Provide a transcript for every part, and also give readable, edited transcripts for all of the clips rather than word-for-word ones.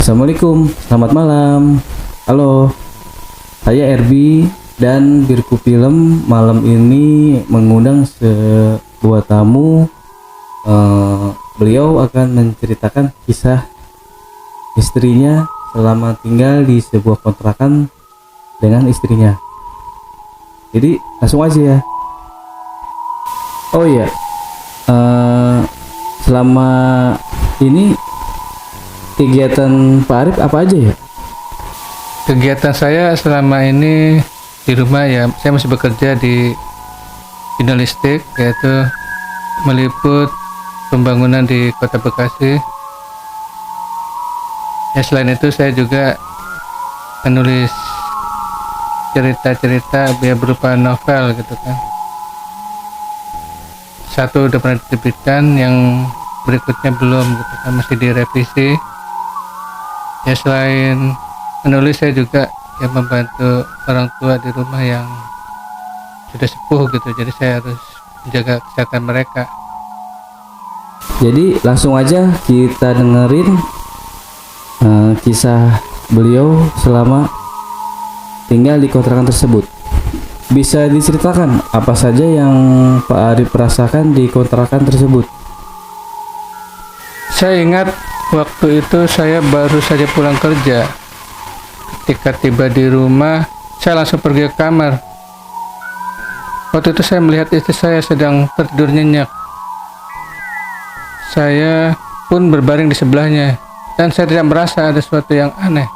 Assalamualaikum, selamat malam. Halo, saya Erbi dan Birku Film malam ini mengundang sebuah tamu. Beliau akan menceritakan kisah istrinya selama tinggal di sebuah kontrakan dengan istrinya. Jadi langsung aja ya. Oh iya, selama ini kegiatan Pak Arif apa aja ya? Kegiatan saya selama ini di rumah ya, saya masih bekerja di jurnalistik, yaitu meliput pembangunan di Kota Bekasi. Ya, selain itu saya juga menulis cerita-cerita berupa novel gitu kan. Satu udah pernah diterbitkan, yang berikutnya belum gitu kan, masih direvisi. Ya, selain menulis saya juga ya membantu orang tua di rumah yang sudah sepuh gitu, jadi saya harus menjaga kesehatan mereka. Jadi langsung aja kita dengerin kisah beliau selama tinggal di kontrakan tersebut. Bisa diceritakan apa saja yang Pak Arif rasakan di kontrakan tersebut? Saya ingat waktu itu saya baru saja pulang kerja. Ketika tiba di rumah, saya langsung pergi ke kamar. Waktu itu saya melihat istri saya sedang tertidur nyenyak. Saya pun berbaring di sebelahnya, dan saya tidak merasa ada sesuatu yang aneh.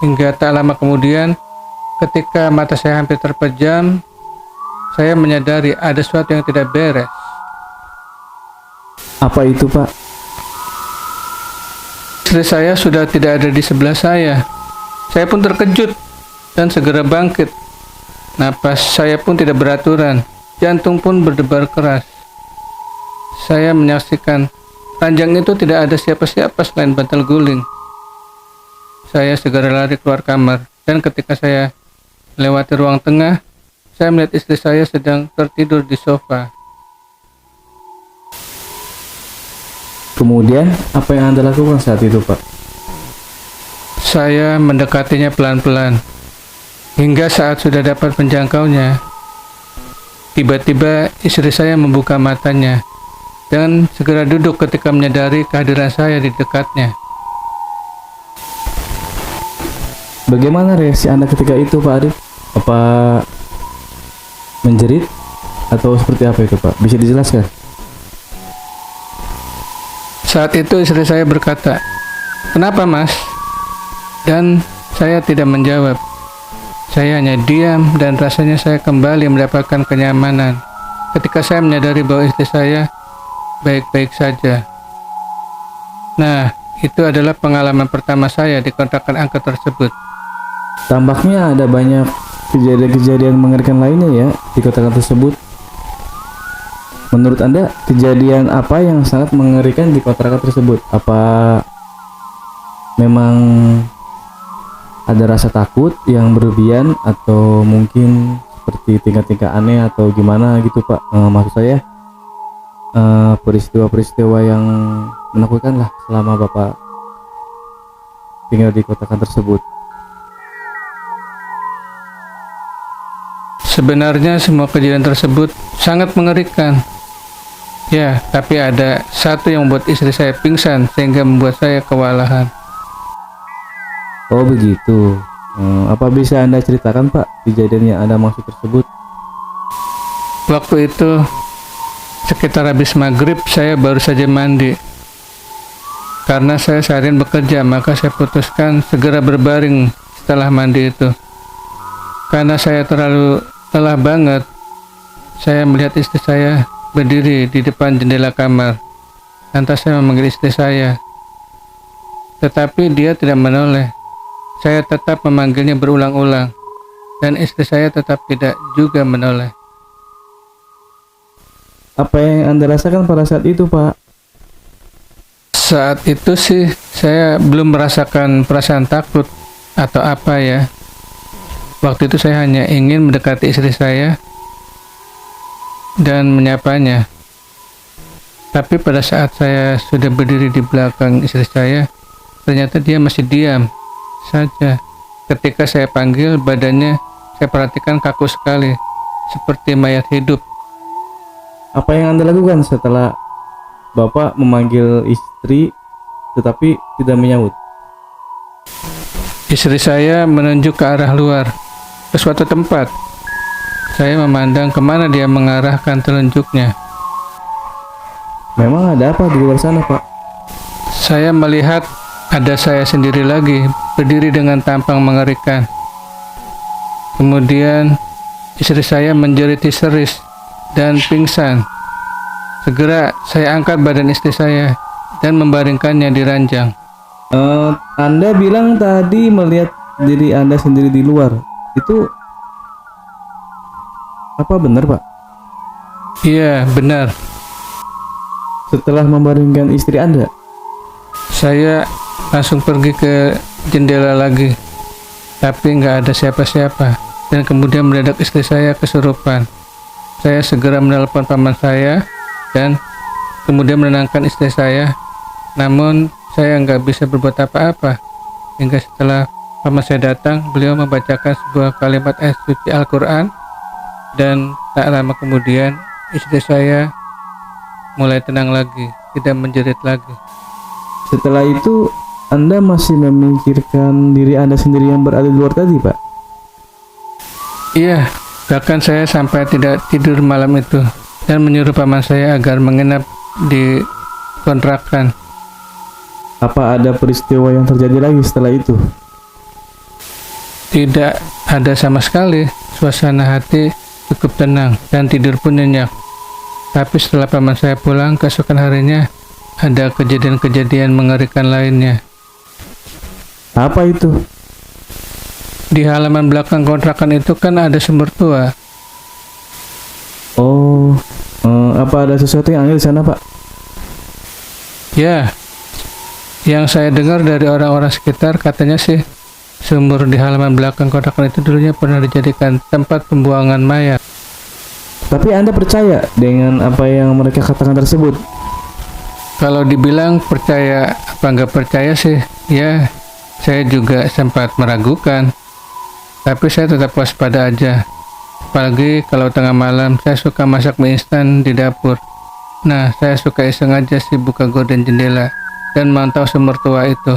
Hingga tak lama kemudian, ketika mata saya hampir terpejam, saya menyadari ada sesuatu yang tidak beres. Apa itu, Pak? Istri saya sudah tidak ada di sebelah saya. Saya pun terkejut dan segera bangkit. Napas saya pun tidak beraturan, jantung pun berdebar keras. Saya menyaksikan ranjang itu tidak ada siapa-siapa selain bantal guling. Saya segera lari keluar kamar, dan ketika saya melewati ruang tengah, saya melihat istri saya sedang tertidur di sofa. Kemudian apa yang Anda lakukan saat itu, Pak? Saya mendekatinya pelan-pelan, hingga saat sudah dapat menjangkaunya, tiba-tiba istri saya membuka matanya dan segera duduk ketika menyadari kehadiran saya di dekatnya. Bagaimana reaksi Anda ketika itu, Pak Arif? Apa menjerit atau seperti apa itu, Pak? Bisa dijelaskan? Saat itu istri saya berkata, "Kenapa, Mas?" Dan saya tidak menjawab. Saya hanya diam, dan rasanya saya kembali mendapatkan kenyamanan ketika saya menyadari bahwa istri saya baik-baik saja. Nah, itu adalah pengalaman pertama saya di kontrakan angker tersebut. Tampaknya ada banyak kejadian-kejadian mengerikan lainnya ya di kontrakan tersebut. Menurut Anda, kejadian apa yang sangat mengerikan di kontrakan tersebut? Apa memang ada rasa takut yang berlebihan, atau mungkin seperti tingkah-tingkah aneh atau gimana gitu, Pak? Maksud saya peristiwa-peristiwa yang menakutkan lah selama Bapak tinggal di kontrakan tersebut. Sebenarnya semua kejadian tersebut sangat mengerikan. Ya, tapi ada satu yang membuat istri saya pingsan sehingga membuat saya kewalahan. Oh begitu. Apa bisa Anda ceritakan, Pak, kejadian yang Anda maksud tersebut? Waktu itu sekitar habis maghrib, saya baru saja mandi. Karena saya seharian bekerja, maka saya putuskan segera berbaring setelah mandi itu. Karena saya terlalu lelah banget, saya melihat istri saya berdiri di depan jendela kamar. Lantas saya memanggil istri saya, tetapi dia tidak menoleh. Saya tetap memanggilnya berulang-ulang, dan istri saya tetap tidak juga menoleh. Apa yang Anda rasakan pada saat itu, Pak? Saat itu sih saya belum merasakan perasaan takut atau apa ya. Waktu itu saya hanya ingin mendekati istri saya dan menyapanya. Tapi pada saat saya sudah berdiri di belakang istri saya, ternyata dia masih diam saja. Ketika saya panggil, badannya saya perhatikan kaku sekali, seperti mayat hidup. Apa yang Anda lakukan setelah Bapak memanggil istri tetapi tidak menyahut? Istri saya menunjuk ke arah luar, ke suatu tempat. Saya memandang kemana dia mengarahkan telunjuknya. Memang ada apa di luar sana, Pak? Saya melihat ada saya sendiri lagi, berdiri dengan tampang mengerikan. Kemudian istri saya menjerit histeris dan pingsan. Segera saya angkat badan istri saya dan membaringkannya di ranjang. Anda bilang tadi melihat diri Anda sendiri di luar. Itu apa benar, Pak? Iya, benar. Setelah membaringkan istri Anda? Saya langsung pergi ke jendela lagi, tapi nggak ada siapa-siapa. Dan kemudian mendadak istri saya kesurupan. Saya segera menelepon paman saya dan kemudian menenangkan istri saya. Namun saya nggak bisa berbuat apa-apa. Hingga setelah paman saya datang, beliau membacakan sebuah kalimat ayat suci Al-Quran. Dan tak lama kemudian istri saya mulai tenang lagi, tidak menjerit lagi. Setelah itu Anda masih memikirkan diri Anda sendiri yang berada di luar tadi, Pak? Iya, bahkan saya sampai tidak tidur malam itu dan menyuruh paman saya agar menginap di kontrakan. Apa ada peristiwa yang terjadi lagi setelah itu? Tidak ada sama sekali. Suasana hati cukup tenang dan tidur pun nyenyak. Tapi setelah paman saya pulang, keesokan harinya ada kejadian-kejadian mengerikan lainnya. Apa itu? Di halaman belakang kontrakan itu kan ada sumur tua. Oh, apa ada sesuatu yang aneh di sana, Pak? Ya, yang saya dengar dari orang-orang sekitar katanya sih sumur di halaman belakang kontrakan itu dulunya pernah dijadikan tempat pembuangan mayat. Tapi Anda percaya dengan apa yang mereka katakan tersebut? Kalau dibilang percaya apa nggak percaya sih, ya saya juga sempat meragukan. Tapi saya tetap waspada aja. Apalagi kalau tengah malam saya suka masak mie instan di dapur. Nah, saya suka iseng aja sih buka gorden jendela dan mantau sumur tua itu.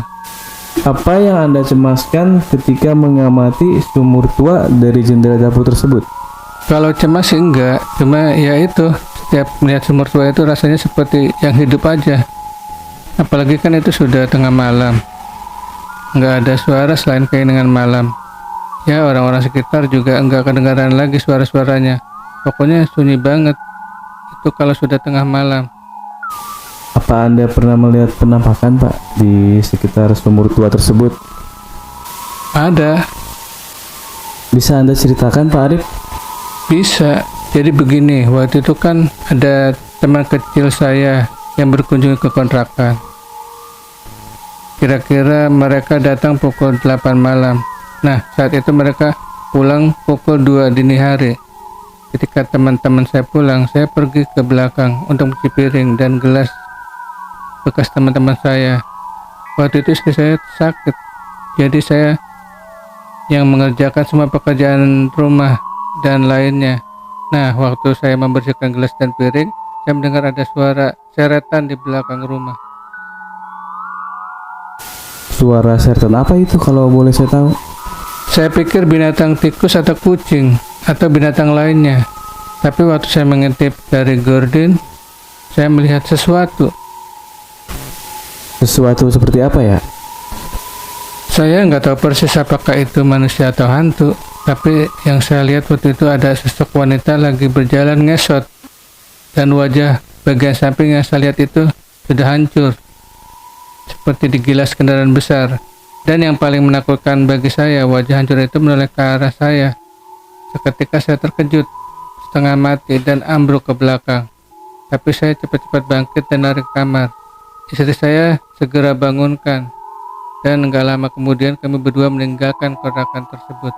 Apa yang Anda cemaskan ketika mengamati sumur tua dari jendela dapur tersebut? Kalau cemas sih enggak, cuma ya itu, setiap melihat sumur tua itu rasanya seperti yang hidup aja. Apalagi kan itu sudah tengah malam, nggak ada suara selain keinginan malam. Ya, orang-orang sekitar juga enggak kedengaran lagi suara-suaranya. Pokoknya sunyi banget itu kalau sudah tengah malam. Apa Anda pernah melihat penampakan, Pak, di sekitar sumur tua tersebut? Ada. Bisa Anda ceritakan, Pak Arif? Bisa. Jadi begini, waktu itu kan ada teman kecil saya yang berkunjung ke kontrakan. Kira-kira mereka datang pukul 8 malam. Nah, saat itu mereka pulang pukul 2 dini hari. Ketika teman-teman saya pulang, saya pergi ke belakang untuk mencuci piring dan gelas bekas teman-teman saya. Waktu itu istri saya sakit, jadi saya yang mengerjakan semua pekerjaan rumah dan lainnya. Nah, waktu saya membersihkan gelas dan piring, saya mendengar ada suara seretan di belakang rumah. Suara seretan apa itu kalau boleh saya tahu? Saya pikir binatang tikus atau kucing atau binatang lainnya. Tapi waktu saya mengintip dari gorden, saya melihat sesuatu. Sesuatu seperti apa ya? Saya nggak tahu persis apakah itu manusia atau hantu. Tapi yang saya lihat waktu itu ada sosok wanita lagi berjalan ngesot. Dan wajah bagian samping yang saya lihat itu sudah hancur, seperti digilas kendaraan besar. Dan yang paling menakutkan bagi saya, wajah hancur itu menoleh ke arah saya. Seketika saya terkejut, setengah mati dan ambruk ke belakang. Tapi saya cepat-cepat bangkit dan lari ke kamar. Istri saya segera bangunkan. Dan nggak lama kemudian kami berdua meninggalkan kontrakan tersebut.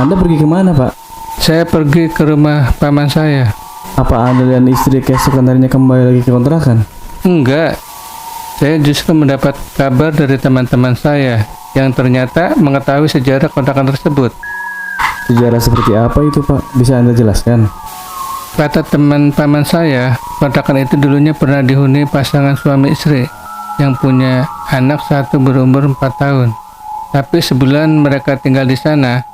Anda pergi kemana, Pak? Saya pergi ke rumah paman saya. Apa Anda dan istri keesokan harinya kembali lagi ke kontrakan? Enggak. saya justru mendapat kabar dari teman-teman saya yang ternyata mengetahui sejarah kontrakan tersebut. Sejarah seperti apa itu, Pak? Bisa Anda jelaskan? Kata teman paman saya, kontrakan itu dulunya pernah dihuni pasangan suami istri yang punya anak satu berumur 4 tahun. Tapi sebulan mereka tinggal di sana,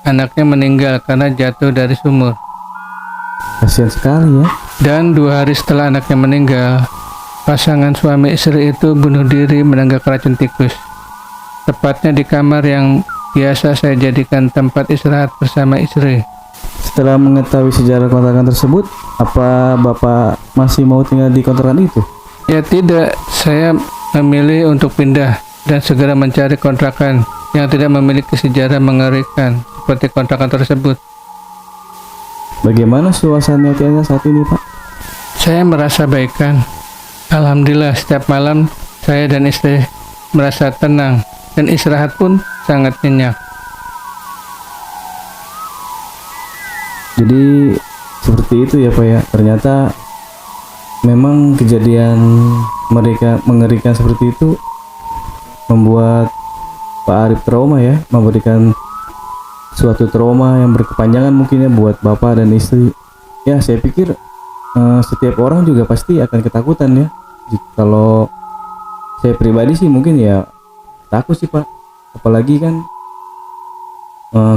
anaknya meninggal karena jatuh dari sumur. Kasihan sekali ya. Dan 2 hari setelah anaknya meninggal, pasangan suami istri itu bunuh diri menenggak racun tikus. Tepatnya di kamar yang biasa saya jadikan tempat istirahat bersama istri. Setelah mengetahui sejarah kontrakan tersebut, apa Bapak masih mau tinggal di kontrakan itu? Ya tidak, saya memilih untuk pindah dan segera mencari kontrakan yang tidak memiliki sejarah mengerikan seperti kontrakan tersebut. Bagaimana suasana Anda saat ini, Pak? Saya merasa baikan. Alhamdulillah setiap malam saya dan istri merasa tenang dan istirahat pun sangat nyenyak. Jadi seperti itu ya, Pak ya. Ternyata memang kejadian mereka mengerikan seperti itu membuat Pak Arif trauma ya, memberikan suatu trauma yang berkepanjangan mungkin ya buat bapak dan istri. Ya, saya pikir setiap orang juga pasti akan ketakutan ya. Kalau saya pribadi sih mungkin ya takut sih, Pak. Apalagi kan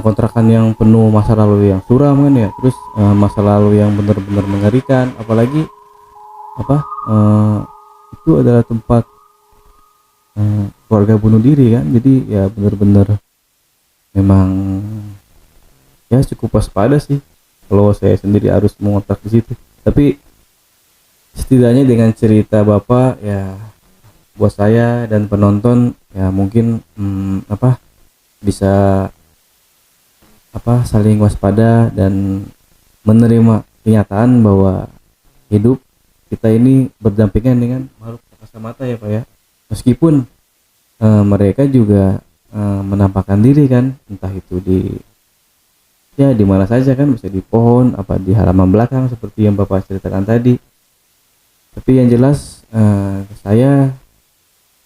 kontrakan yang penuh masa lalu yang suram kan ya, terus masa lalu yang benar-benar mengerikan, apalagi itu adalah tempat keluarga bunuh diri kan. Jadi ya benar-benar memang ya cukup waspada sih kalau saya sendiri harus mengontrak di situ. Tapi setidaknya dengan cerita Bapak ya buat saya dan penonton ya mungkin bisa saling waspada dan menerima kenyataan bahwa hidup kita ini berdampingan dengan makhluk tak kasat mata ya, Pak ya. Meskipun mereka juga menampakkan diri kan, entah itu di mana saja kan, bisa di pohon, di halaman belakang seperti yang Bapak ceritakan tadi. Tapi yang jelas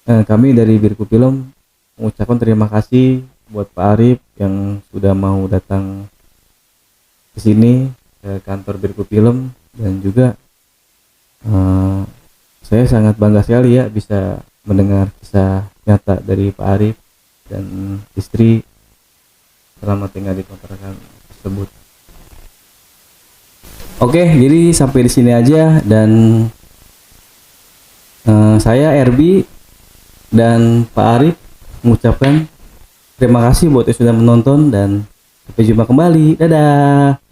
kami dari Birku Film mengucapkan terima kasih buat Pak Arif yang sudah mau datang ke sini ke kantor Birku Film, dan juga saya sangat bangga sekali ya bisa mendengar kisah nyata dari Pak Arif dan istri selama tinggal di kontrakan tersebut. Oke, jadi sampai di sini aja, dan saya RB dan Pak Arif mengucapkan terima kasih buat yang sudah menonton, dan sampai jumpa kembali. Dadah.